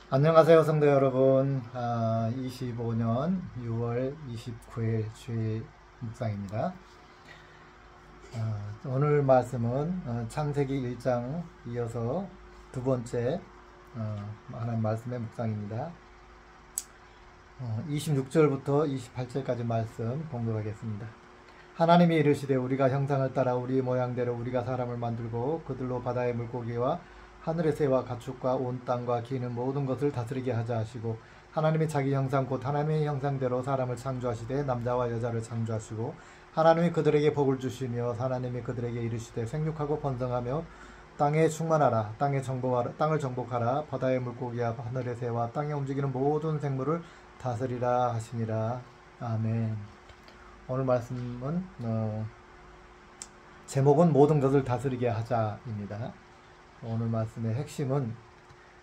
안녕하세요, 성도 여러분. 25년 6월 29일 주일 묵상입니다. 오늘 말씀은 창세기 1장 이어서 두 번째 하나님 말씀의 묵상입니다. 26절부터 28절까지 말씀 봉독하겠습니다. 하나님이 이르시되 우리가 형상을 따라 우리 모양대로 우리가 사람을 만들고 그들로 바다의 물고기와 하늘의 새와 가축과 온 땅과 기는 모든 것을 다스리게 하자 하시고, 하나님이 자기 형상 곧 하나님의 형상대로 사람을 창조하시되 남자와 여자를 창조하시고, 하나님이 그들에게 복을 주시며 하나님이 그들에게 이르시되 생육하고 번성하며 땅에 충만하라. 땅을 정복하라. 바다의 물고기와 하늘의 새와 땅에 움직이는 모든 생물을 다스리라 하시니라. 아멘. 오늘 말씀은 제목은 모든 것을 다스리게 하자입니다. 오늘 말씀의 핵심은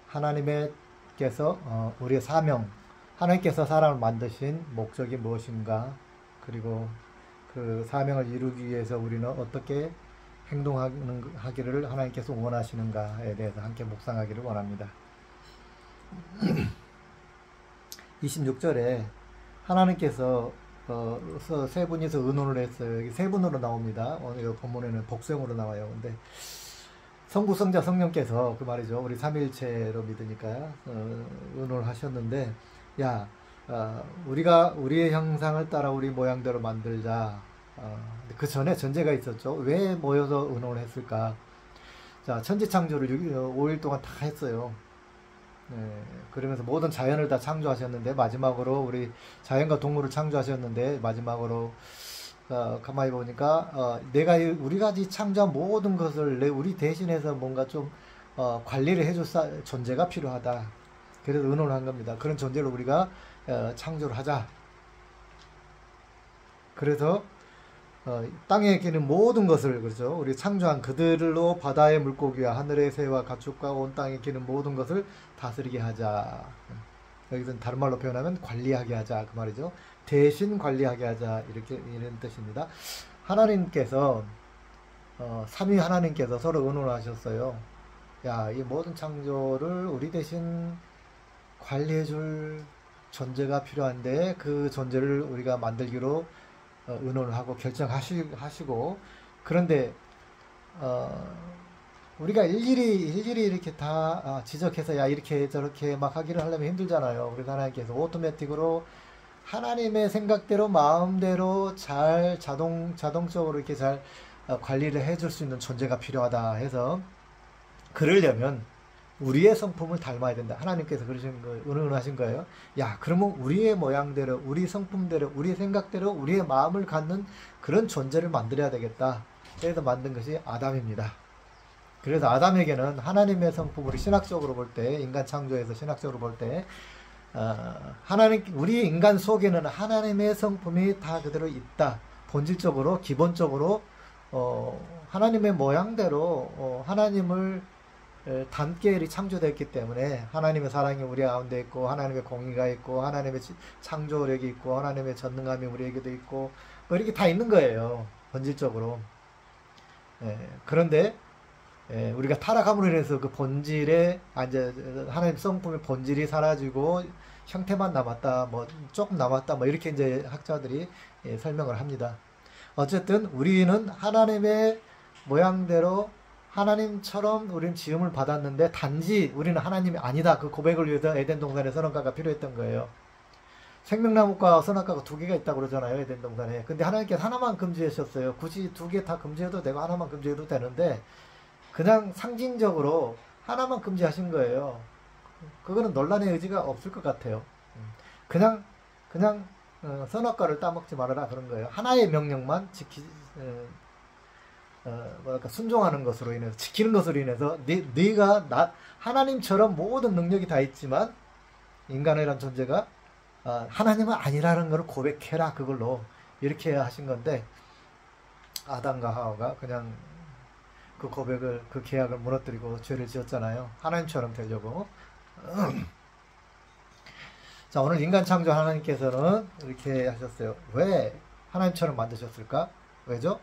하나님께서 우리의 사명, 하나님께서 사람을 만드신 목적이 무엇인가, 그리고 그 사명을 이루기 위해서 우리는 어떻게 행동하기를 하나님께서 원하시는가에 대해서 함께 묵상하기를 원합니다. 26절에 하나님께서 세 분이서 의논을 했어요. 여기 세 분으로 나옵니다. 오늘 본문에는 복수형으로 나와요. 근데 성부, 성자, 성령께서 그 말이죠. 우리 삼위일체로 믿으니까 의논을 하셨는데, 우리가 우리의 형상을 따라 우리 모양대로 만들자. 그 전에 전제가 있었죠. 왜 모여서 의논을 했을까? 자, 천지창조를 5일 동안 다 했어요. 그러면서 모든 자연을 다 창조하셨는데, 마지막으로 우리 자연과 동물을 창조하셨는데, 마지막으로 가만히 보니까 우리가 창조한 모든 것을 우리 대신해서 뭔가 좀 관리를 해줄 존재가 필요하다. 그래서 의논을 한 겁니다. 그런 존재를 우리가 창조를 하자. 그래서 땅에 끼는 모든 것을, 그렇죠, 우리 창조한 그들로 바다의 물고기와 하늘의 새와 가축과 온 땅에 끼는 모든 것을 다스리게 하자. 여기서 다른 말로 표현하면 관리하게 하자, 그 말이죠. 대신 관리하게 하자, 이런 뜻입니다. 하나님께서 삼위 하나님께서 서로 의논하셨어요. 이 모든 창조를 우리 대신 관리해줄 존재가 필요한데, 그 존재를 우리가 만들기로 의논을 하고 결정하시고, 그런데 우리가 일일이 이렇게 다 지적해서 이렇게 저렇게 막 하기를 하려면 힘들잖아요. 그래서 하나님께서 오토매틱으로 하나님의 생각대로 마음대로 잘 자동적으로 이렇게 잘 관리를 해줄 수 있는 존재가 필요하다 해서, 그러려면 우리의 성품을 닮아야 된다. 하나님께서 그러신 거예요. 의논하신 거예요. 그러면 우리의 모양대로, 우리 성품대로, 우리의 생각대로, 우리의 마음을 갖는 그런 존재를 만들어야 되겠다. 그래서 만든 것이 아담입니다. 그래서 아담에게는 하나님의 성품을 신학적으로 볼 때, 인간 창조에서 신학적으로 볼 때, 우리 인간 속에는 하나님의 성품이 다 그대로 있다. 본질적으로, 기본적으로, 하나님의 모양대로, 하나님을 닮게 창조됐기 때문에, 하나님의 사랑이 우리 가운데 있고, 하나님의 공의가 있고, 하나님의 창조력이 있고, 하나님의 전능함이 우리에게도 있고, 이렇게 다 있는 거예요. 본질적으로. 그런데, 우리가 타락함으로 인해서 그 본질에, 하나님 성품의 본질이 사라지고 형태만 남았다, 조금 남았다, 이렇게 이제 학자들이 설명을 합니다. 어쨌든 우리는 하나님의 모양대로 하나님처럼 우리는 지음을 받았는데, 단지 우리는 하나님이 아니다. 그 고백을 위해서 에덴 동산에 선악과가 필요했던 거예요. 생명나무과 선악과가 두 개가 있다고 그러잖아요, 에덴 동산에. 근데 하나님께서 하나만 금지하셨어요. 굳이 두 개 다 금지해도 되고 하나만 금지해도 되는데, 그냥 상징적으로 하나만 금지하신 거예요. 그거는 논란의 의지가 없을 것 같아요. 그냥 선악과를 따먹지 말아라, 그런 거예요. 하나의 명령만 순종하는 것으로 인해서, 지키는 것으로 인해서 네가 하나님처럼 모든 능력이 다 있지만 인간이란 존재가 하나님은 아니라는 걸 고백해라, 그걸로 이렇게 하신 건데, 아담과 하와가 그냥 그 고백을, 그 계약을 무너뜨리고 죄를 지었잖아요. 하나님처럼 되려고. 자, 오늘 인간 창조 하나님께서는 이렇게 하셨어요. 왜 하나님처럼 만드셨을까? 왜죠?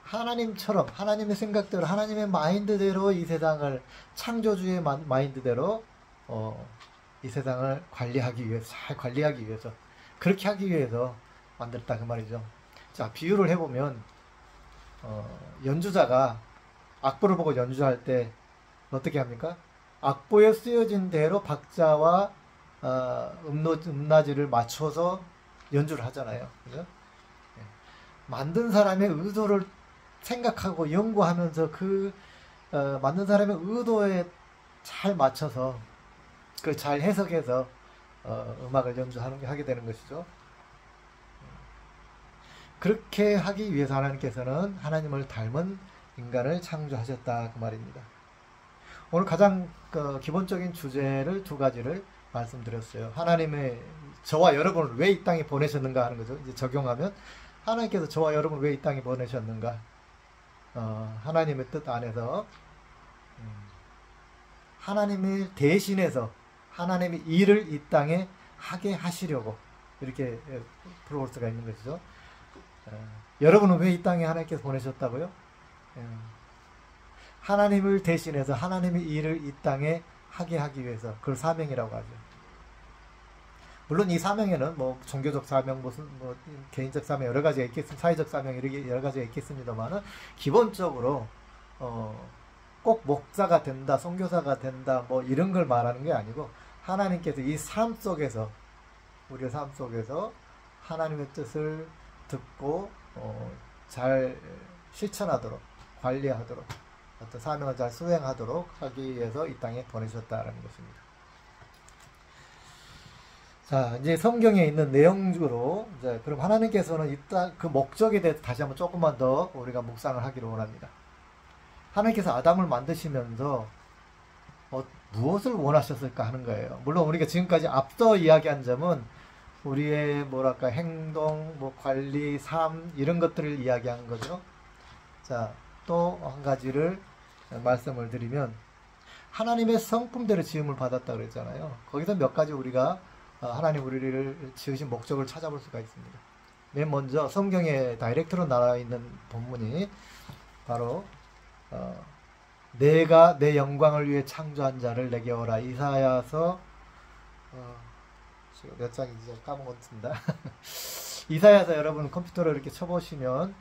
하나님처럼, 하나님의 생각대로, 하나님의 마인드대로 이 세상을, 창조주의 마인드대로 이 세상을 관리하기 위해서, 잘 관리하기 위해서, 그렇게 하기 위해서 만들었다 그 말이죠. 자, 비유를 해보면 연주자가 악보를 보고 연주할 때 어떻게 합니까? 악보에 쓰여진 대로 박자와 음나지를 맞춰서 연주를 하잖아요. 그죠? 예. 만든 사람의 의도를 생각하고 연구하면서 만든 사람의 의도에 잘 맞춰서 잘 해석해서 음악을 하게 되는 것이죠. 그렇게 하기 위해서 하나님께서는 하나님을 닮은 인간을 창조하셨다 그 말입니다. 오늘 가장 기본적인 주제를 두 가지를 말씀드렸어요. 하나님의 저와 여러분을 왜 이 땅에 보내셨는가 하는 거죠. 이제 적용하면 하나님께서 저와 여러분을 왜 이 땅에 보내셨는가, 하나님의 뜻 안에서 하나님을 대신해서 하나님의 일을 이 땅에 하게 하시려고 이렇게 풀어볼 수가 있는 것이죠. 여러분은 왜 이 땅에 하나님께서 보내셨다고요? 하나님을 대신해서 하나님의 일을 이 땅에 하게 하기 위해서, 그걸 사명이라고 하죠. 물론 이 사명에는 뭐 종교적 사명, 무슨 뭐 개인적 사명 여러 가지가 있겠습니다. 사회적 사명 이렇게 여러 가지가 있겠습니다만은 기본적으로 꼭 목사가 된다, 선교사가 된다, 뭐 이런 걸 말하는 게 아니고 하나님께서 이 삶 속에서, 우리의 삶 속에서 하나님의 뜻을 듣고 잘 실천하도록, 관리하도록, 어떤 사명을 잘 수행하도록 하기 위해서 이 땅에 보내셨다라는 것입니다. 자, 이제 성경에 있는 내용으로 이제 그럼 하나님께서는 그 목적에 대해서 다시 한번 조금만 더 우리가 묵상을 하기를 원합니다. 하나님께서 아담을 만드시면서 무엇을 원하셨을까 하는 거예요. 물론 우리가 지금까지 앞서 이야기한 점은 우리의 뭐랄까 행동, 뭐 관리, 삶 이런 것들을 이야기한 거죠. 자, 또 한 가지를 말씀을 드리면 하나님의 성품대로 지음을 받았다 그랬잖아요. 거기서 몇 가지 우리가 하나님 우리를 지으신 목적을 찾아볼 수가 있습니다. 맨 먼저 성경에 다이렉트로 나와 있는 본문이 바로 내가 내 영광을 위해 창조한 자를 내게 오라. 이사야서 몇 장인지 까먹었습니다. 이사야서 여러분 컴퓨터로 이렇게 쳐보시면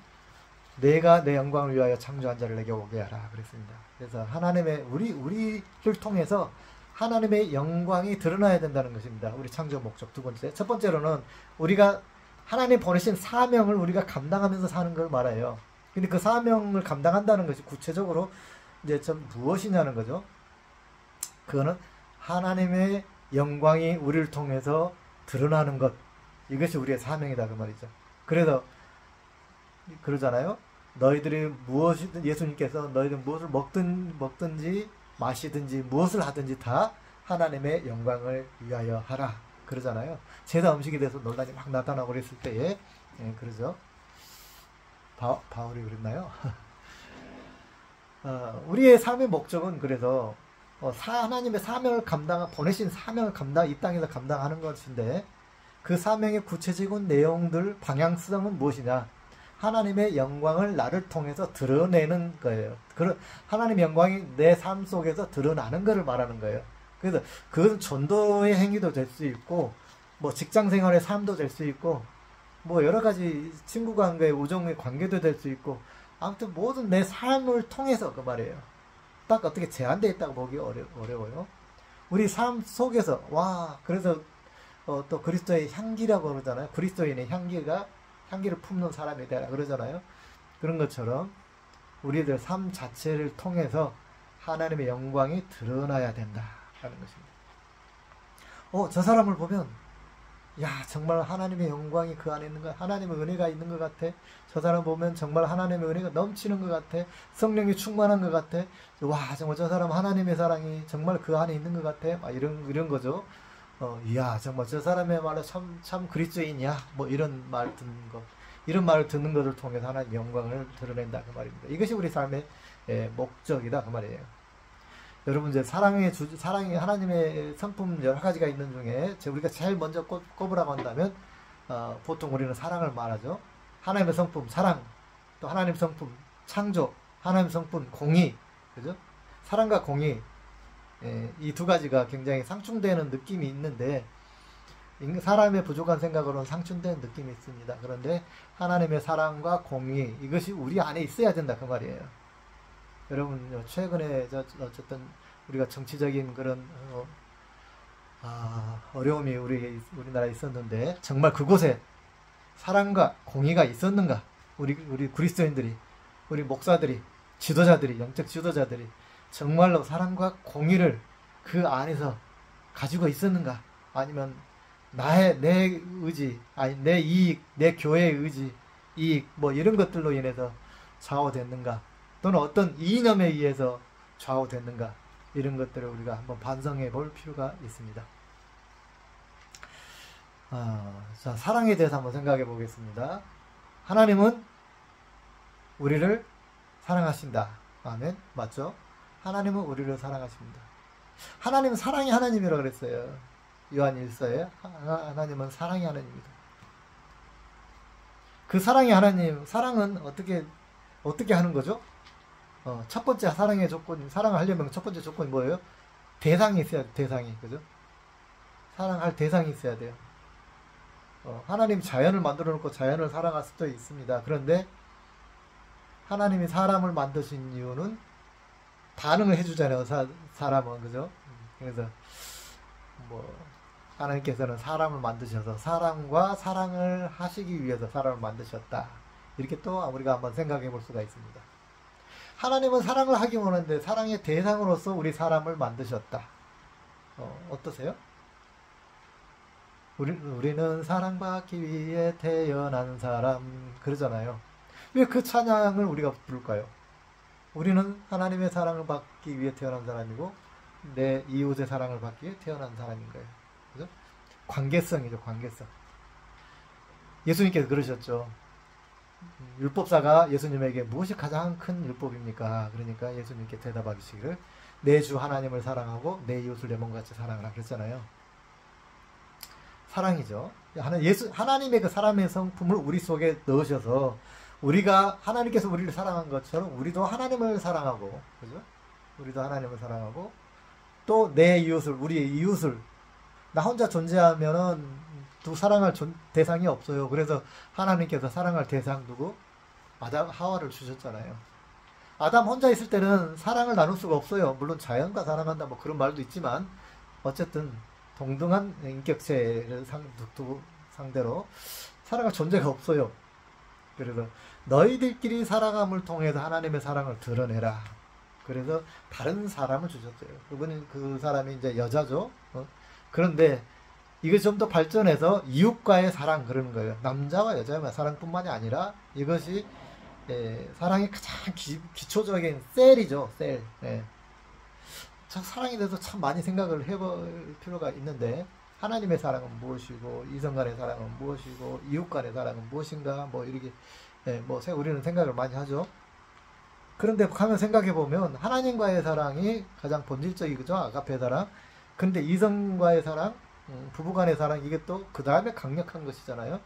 내가 내 영광을 위하여 창조한 자를 내게 오게 하라 그랬습니다. 그래서 하나님의 우리를 통해서 하나님의 영광이 드러나야 된다는 것입니다. 우리 창조 목적 두 번째. 첫 번째로는 우리가 하나님 보내신 사명을 우리가 감당하면서 사는 걸 말해요. 근데 그 사명을 감당한다는 것이 구체적으로 이제 좀 무엇이냐는 거죠. 그거는 하나님의 영광이 우리를 통해서 드러나는 것, 이것이 우리의 사명이다 그 말이죠. 그래서 그러잖아요. 너희들이 무엇이든, 예수님께서 너희들 무엇을 먹든지 마시든지 무엇을 하든지 다 하나님의 영광을 위하여 하라 그러잖아요. 제사 음식에 대해서 논란이 막 나타나고 그랬을 때에 그러죠. 바울이 그랬나요? 우리의 삶의 목적은 그래서 하나님의 사명을 보내신 사명을 이 땅에서 감당하는 것인데, 그 사명의 구체적인 내용들, 방향성은 무엇이냐? 하나님의 영광을 나를 통해서 드러내는 거예요. 하나님의 영광이 내 삶 속에서 드러나는 것을 말하는 거예요. 그래서 그것은 전도의 행위도 될 수 있고, 뭐 직장 생활의 삶도 될 수 있고, 뭐 여러 가지 친구 관계의 우정의 관계도 될 수 있고, 아무튼 모든 내 삶을 통해서 그 말이에요. 딱 어떻게 제한되어 있다고 보기 어려워요. 우리 삶 속에서, 그래서 또 그리스도의 향기라고 그러잖아요. 그리스도인의 향기를 품는 사람이 되라 그러잖아요. 그런 것처럼 우리들 삶 자체를 통해서 하나님의 영광이 드러나야 된다 하는 것입니다. 저 사람을 보면 정말 하나님의 영광이 그 안에 있는 것, 하나님의 은혜가 있는 것 같아. 저 사람 보면 정말 하나님의 은혜가 넘치는 것 같아. 성령이 충만한 것 같아. 정말 저 사람 하나님의 사랑이 정말 그 안에 있는 것 같아. 이런 거죠. 정말 저 사람의 말로 참 그리스도인이야. 뭐 이런 말 듣는 것. 이런 말을 듣는 것을 통해서 하나님의 영광을 드러낸다 그 말입니다. 이것이 우리 삶의 목적이다 그 말이에요. 여러분 이제 사랑이 하나님의 성품 여러 가지가 있는 중에 우리가 제일 먼저 꼽으라고 한다면 보통 우리는 사랑을 말하죠. 하나님의 성품 사랑, 또 하나님의 성품 창조, 하나님의 성품 공의, 그죠? 사랑과 공의, 이 두 가지가 굉장히 상충되는 느낌이 있는데 사람의 부족한 생각으로는 상충되는 느낌이 있습니다. 그런데 하나님의 사랑과 공의 이것이 우리 안에 있어야 된다 그 말이에요. 여러분 최근에 어쨌든 우리가 정치적인 그런 어려움이 우리나라에 있었는데 정말 그곳에 사랑과 공의가 있었는가? 우리 그리스도인들이, 우리 목사들이, 지도자들이, 영적 지도자들이 정말로 사랑과 공의를 그 안에서 가지고 있었는가? 아니면 내 의지, 아니 내 이익, 내 교회의 의지, 이익 뭐 이런 것들로 인해서 좌우됐는가? 또는 어떤 이념에 의해서 좌우됐는가? 이런 것들을 우리가 한번 반성해 볼 필요가 있습니다. 자, 사랑에 대해서 한번 생각해 보겠습니다. 하나님은 우리를 사랑하신다. 아멘. 맞죠? 하나님은 우리를 사랑하십니다. 하나님은 사랑의 하나님이라고 그랬어요. 요한 1서에 하나님은 사랑의 하나님입니다. 그 사랑의 하나님, 사랑은 어떻게 하는 거죠? 첫 번째 사랑의 조건, 사랑을 하려면 첫 번째 조건이 뭐예요? 대상이 있어야 돼, 대상이. 그죠? 사랑할 대상이 있어야 돼요. 하나님 자연을 만들어 놓고 자연을 사랑할 수도 있습니다. 그런데 하나님이 사람을 만드신 이유는 반응을 해주잖아요. 사람은. 그죠? 그래서 하나님께서는 사람을 만드셔서 사람과 사랑을 하시기 위해서 사람을 만드셨다. 이렇게 또 우리가 한번 생각해 볼 수가 있습니다. 하나님은 사랑을 하기 원하는데 사랑의 대상으로서 우리 사람을 만드셨다. 어떠세요? 우리는 사랑받기 위해 태어난 사람 그러잖아요. 왜 그 찬양을 우리가 부를까요? 우리는 하나님의 사랑을 받기 위해 태어난 사람이고 내 이웃의 사랑을 받기 위해 태어난 사람인 거예요. 그죠? 관계성이죠. 관계성. 예수님께서 그러셨죠. 율법사가 예수님에게 무엇이 가장 큰 율법입니까? 그러니까 예수님께 대답하시기를 내 주 하나님을 사랑하고 내 이웃을 내 몸같이 사랑하라 그랬잖아요. 사랑이죠. 하나님의 그 사랑의 성품을 우리 속에 넣으셔서 하나님께서 우리를 사랑한 것처럼 우리도 하나님을 사랑하고, 그죠? 우리도 하나님을 사랑하고, 또 내 이웃을, 우리의 이웃을, 나 혼자 존재하면은 또 사랑할 대상이 없어요. 그래서 하나님께서 사랑할 대상 두고 아담, 하와를 주셨잖아요. 아담 혼자 있을 때는 사랑을 나눌 수가 없어요. 물론 자연과 사랑한다 뭐 그런 말도 있지만, 어쨌든 동등한 인격체를 상대로 사랑할 존재가 없어요. 그래서 너희들끼리 사랑함을 통해서 하나님의 사랑을 드러내라. 그래서 다른 사람을 주셨어요. 그 사람이 이제 여자죠. 그런데 이게 좀 더 발전해서 이웃과의 사랑 그러는 거예요. 남자와 여자의 사랑뿐만이 아니라 이것이 사랑의 가장 기초적인 셀이죠. 셀. 참 사랑에 대해서 참 많이 생각을 해볼 필요가 있는데 하나님의 사랑은 무엇이고 이성 간의 사랑은 무엇이고 이웃 간의 사랑은 무엇인가 뭐 이렇게 우리는 생각을 많이 하죠. 그런데 가면 생각해 보면 하나님과의 사랑이 가장 본질적이죠. 아가페 사랑. 근데 이성과의 사랑, 부부 간의 사랑 이게 또 그 다음에 강력한 것이잖아요.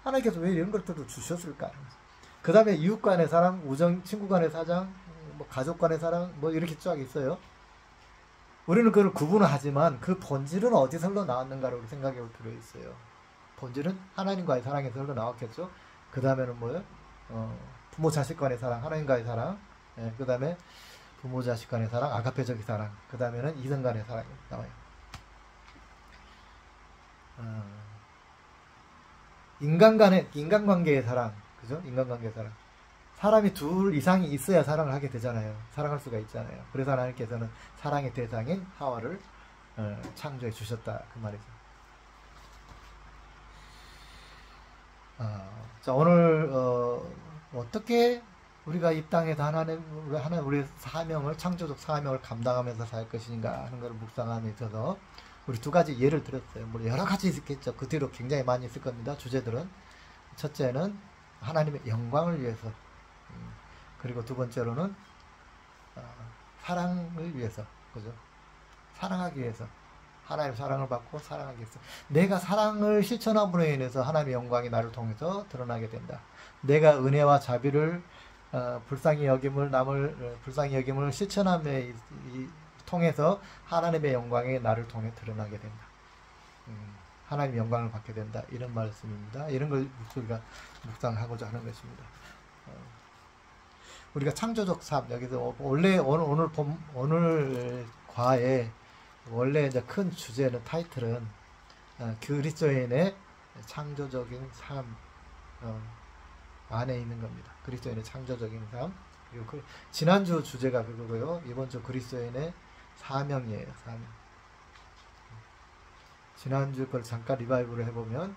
하나님께서 왜 이런 것들도 주셨을까? 그 다음에 이웃 간의 사랑, 우정, 친구 간의 사랑, 가족 간의 사랑 뭐 이렇게 쫙 있어요. 우리는 그걸 구분을 하지만 그 본질은 어디서 흘러나왔는가를 생각해 볼 필요가 있어요. 본질은 하나님과의 사랑에서 흘러나왔겠죠. 그 다음에는 뭐예요? 부모 자식 간의 사랑, 하나님과의 사랑, 그 다음에 부모 자식 간의 사랑, 아가페적인 사랑, 그 다음에는 이성 간의 사랑이 나와요. 인간관계의 사랑, 그죠? 인간관계의 사랑. 사람이 둘 이상이 있어야 사랑을 하게 되잖아요. 사랑할 수가 있잖아요. 그래서 하나님께서는 사랑의 대상인 하와를 창조해 주셨다. 그 말이죠. 자, 오늘 어떻게 우리가 이 땅에서 우리의 사명을, 창조적 사명을 감당하면서 살 것인가 하는 것을 묵상함에 있어서 우리 두 가지 예를 들었어요. 뭐 여러 가지 있겠죠. 그 뒤로 굉장히 많이 있을 겁니다. 주제들은. 첫째는 하나님의 영광을 위해서, 그리고 두 번째로는 사랑을 위해서, 그죠? 사랑하기 위해서, 하나님의 사랑을 받고 사랑하기 위해서. 내가 사랑을 실천함으로 인해서 하나님의 영광이 나를 통해서 드러나게 된다. 내가 은혜와 자비를 불쌍히 여김을 실천함에 통해서 하나님의 영광이 나를 통해 드러나게 된다. 하나님의 영광을 받게 된다. 이런 말씀입니다. 이런 걸 우리가 묵상하고자 하는 것입니다. 우리가 창조적 삶, 여기서 원래 오늘 과의 원래 이제 큰 주제는 타이틀은 그리스도인의 창조적인 삶 안에 있는 겁니다. 그리스도인의 창조적인 삶. 그리고 지난주 주제가 그거고요. 이번 주 그리스도인의 사명이에요. 사명. 지난주 걸 잠깐 리바이브를 해보면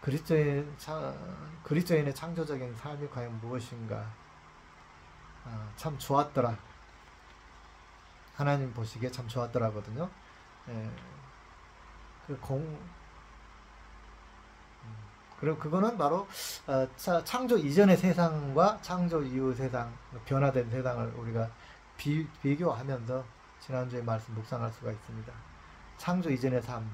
그리스도인의 창조적인 삶이 과연 무엇인가. 참 좋았더라. 하나님 보시기에 참 좋았더라거든요. 그리고 그거는 바로 창조 이전의 세상과 창조 이후 세상, 변화된 세상을 우리가 비교하면서 지난주에 말씀 묵상할 수가 있습니다. 창조 이전의 삶,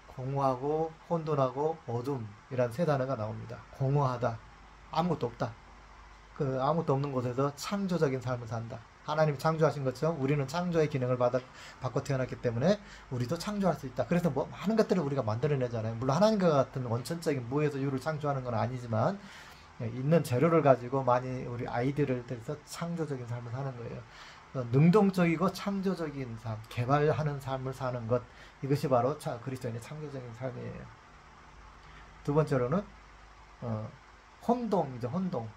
공허하고 혼돈하고 어둠이란 세 단어가 나옵니다. 공허하다, 아무것도 없다. 그 아무것도 없는 곳에서 창조적인 삶을 산다. 하나님 창조하신 것처럼 우리는 창조의 기능을 받고 태어났기 때문에 우리도 창조할 수 있다. 그래서 뭐 많은 것들을 우리가 만들어내잖아요. 물론 하나님과 같은 원천적인 무에서 유를 창조하는 건 아니지만 있는 재료를 가지고 많이 우리 아이디어를 들여서 창조적인 삶을 사는 거예요. 능동적이고 창조적인 삶, 개발하는 삶을 사는 것, 이것이 바로 그리스도인의 창조적인 삶이에요. 두 번째로는 혼동이죠. 혼동.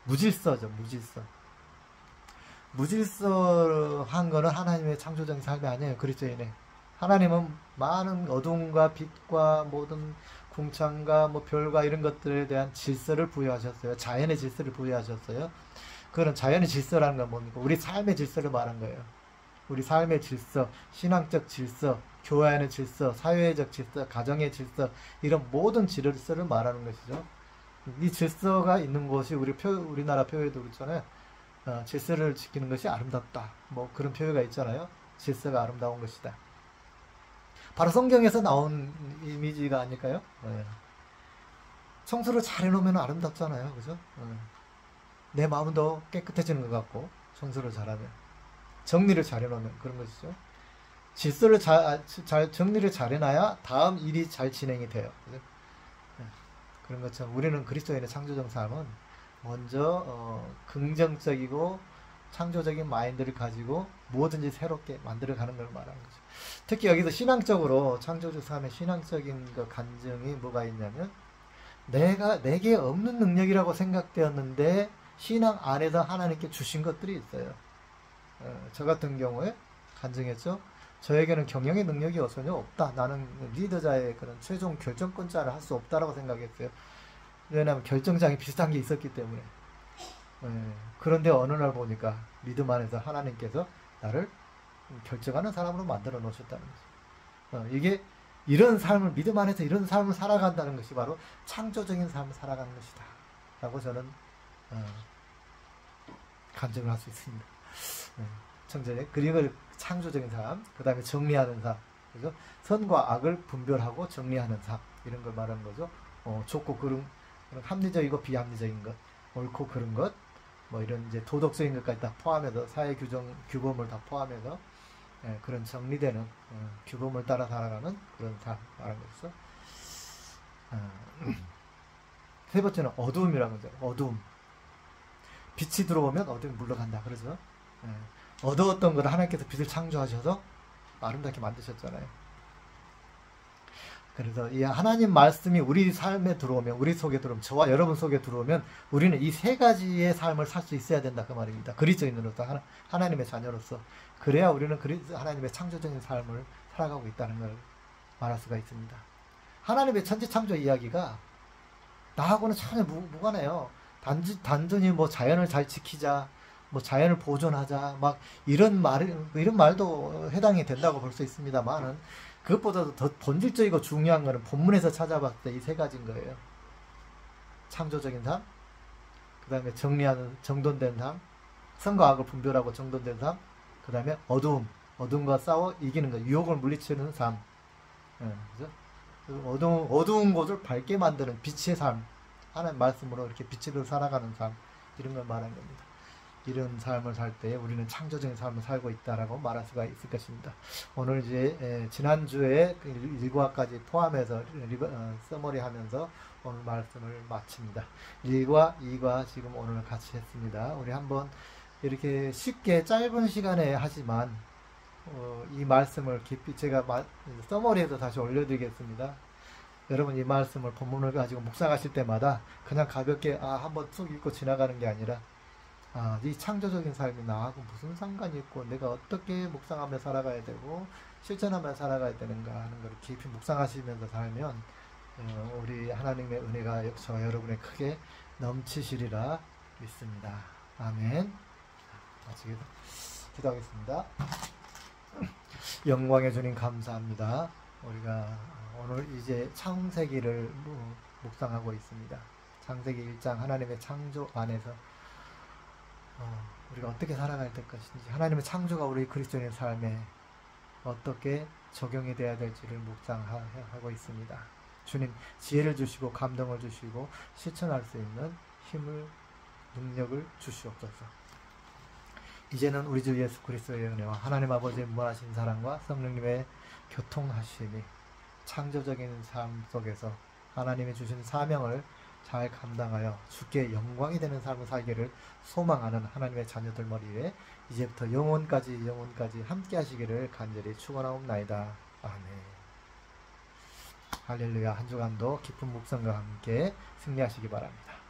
무질서죠. 무질서한 거는 하나님의 창조적인 삶이 아니에요. 그리스도인의. 하나님은 많은 어둠과 빛과 모든 궁창과 뭐 별과 이런 것들에 대한 질서를 부여하셨어요. 자연의 질서를 부여하셨어요. 그런 자연의 질서라는 건 뭡니까? 우리 삶의 질서를 말한 거예요. 우리 삶의 질서, 신앙적 질서, 교회 안의 질서, 사회적 질서, 가정의 질서, 이런 모든 질서를 말하는 것이죠. 이 질서가 있는 곳이 우리나라 표현도 그렇잖아요. 질서를 지키는 것이 아름답다. 뭐 그런 표현가 있잖아요. 질서가 아름다운 것이다. 바로 성경에서 나온 이미지가 아닐까요? 청소를 잘 해놓으면 아름답잖아요. 그죠? 내 마음은 더 깨끗해지는 것 같고, 청소를 잘하면. 정리를 잘 해놓으면 그런 것이죠. 질서를 정리를 잘 해놔야 다음 일이 잘 진행이 돼요. 그죠? 그런 것처럼 우리는 그리스도인의 창조적 삶은 먼저 긍정적이고 창조적인 마인드를 가지고 무엇든지 새롭게 만들어가는 걸 말하는 거죠. 특히 여기서 신앙적으로 창조적 삶의 신앙적인 그 간증이 뭐가 있냐면 내게 없는 능력이라고 생각되었는데 신앙 안에서 하나님께 주신 것들이 있어요. 저 같은 경우에 간증했죠. 저에게는 경영의 능력이 전혀 없다. 나는 리더자의 그런 최종 결정권자를 할 수 없다라고 생각했어요. 왜냐하면 결정장이 비슷한 게 있었기 때문에. 그런데 어느 날 보니까 믿음 안에서 하나님께서 나를 결정하는 사람으로 만들어 놓으셨다는 거죠. 이게 이런 삶을 믿음 안에서 이런 삶을 살아간다는 것이 바로 창조적인 삶을 살아가는 것이다. 라고 저는 간증을 할 수 있습니다. 그리고 창조적인 삶, 그 다음에 정리하는 삶, 그죠? 선과 악을 분별하고 정리하는 삶, 이런 걸 말하는 거죠. 좋고 그런 합리적이고 비합리적인 것, 옳고 그른 것, 뭐 이런 이제 도덕적인 것까지 다 포함해서 사회 규범을 다 포함해서 그런 정리되는 규범을 따라 살아가는 그런 삶 말하는 거죠. 세 번째는 어두움이라는 거죠. 어두움. 빛이 들어오면 어둠이 물러간다. 그래서 어두웠던 걸 하나님께서 빛을 창조하셔서 아름답게 만드셨잖아요. 그래서 이 하나님 말씀이 우리 삶에 들어오면, 우리 속에 들어오면, 저와 여러분 속에 들어오면 우리는 이 세 가지의 삶을 살 수 있어야 된다 그 말입니다. 그리스도인으로서, 하나님의 자녀로서. 그래야 우리는 하나님의 창조적인 삶을 살아가고 있다는 걸 말할 수가 있습니다. 하나님의 천지창조 이야기가 나하고는 전혀 무관해요. 단순히 뭐 자연을 잘 지키자, 뭐 자연을 보존하자, 막 이런 말도 해당이 된다고 볼 수 있습니다만은 그것보다도 더 본질적이고 중요한 거는 본문에서 찾아봤을 때 이 세 가지인 거예요. 창조적인 삶, 그 다음에 정리하는 정돈된 삶, 선과 악을 분별하고 정돈된 삶, 그 다음에 어두움과 싸워 이기는 것, 유혹을 물리치는 삶. 그죠? 어두운 곳을 밝게 만드는 빛의 삶, 하나님 말씀으로 이렇게 빛으로 살아가는 삶, 이런 걸 말하는 겁니다. 이런 삶을 살 때 우리는 창조적인 삶을 살고 있다라고 말할 수가 있을 것입니다. 오늘 이제 지난주에 1과까지 포함해서 서머리 하면서 오늘 말씀을 마칩니다. 1과 2과 지금 오늘 같이 했습니다. 우리 한번 이렇게 쉽게 짧은 시간에 하지만 이 말씀을 깊이 제가 서머리에서 다시 올려드리겠습니다. 여러분 이 말씀을 본문을 가지고 묵상하실 때마다 그냥 가볍게 한번 툭 읽고 지나가는 게 아니라 이 창조적인 삶이 나하고 무슨 상관이 있고 내가 어떻게 묵상하며 살아가야 되고 실천하며 살아가야 되는가 하는 걸 깊이 묵상하시면서 살면 우리 하나님의 은혜가 저 여러분의 크게 넘치시리라 믿습니다. 아멘. 기도하겠습니다. 영광의 주님 감사합니다. 우리가 오늘 이제 창세기를 묵상하고 있습니다. 창세기 1장 하나님의 창조 안에서 우리가 어떻게 살아가야 될 것인지 하나님의 창조가 우리 그리스도인의 삶에 어떻게 적용이 되어야 될지를 묵상하고 있습니다. 주님 지혜를 주시고 감동을 주시고 실천할 수 있는 힘을 능력을 주시옵소서. 이제는 우리 주 예수 그리스도의 은혜와 하나님 아버지의 무한하신 사랑과 성령님의 교통하심이 창조적인 삶 속에서 하나님이 주신 사명을 잘 감당하여 주께 영광이 되는 삶을 살기를 소망하는 하나님의 자녀들 머리에 이제부터 영원까지 함께 하시기를 간절히 축원하옵나이다. 아멘. 할렐루야. 한 주간도 기쁜 묵상과 함께 승리하시기 바랍니다.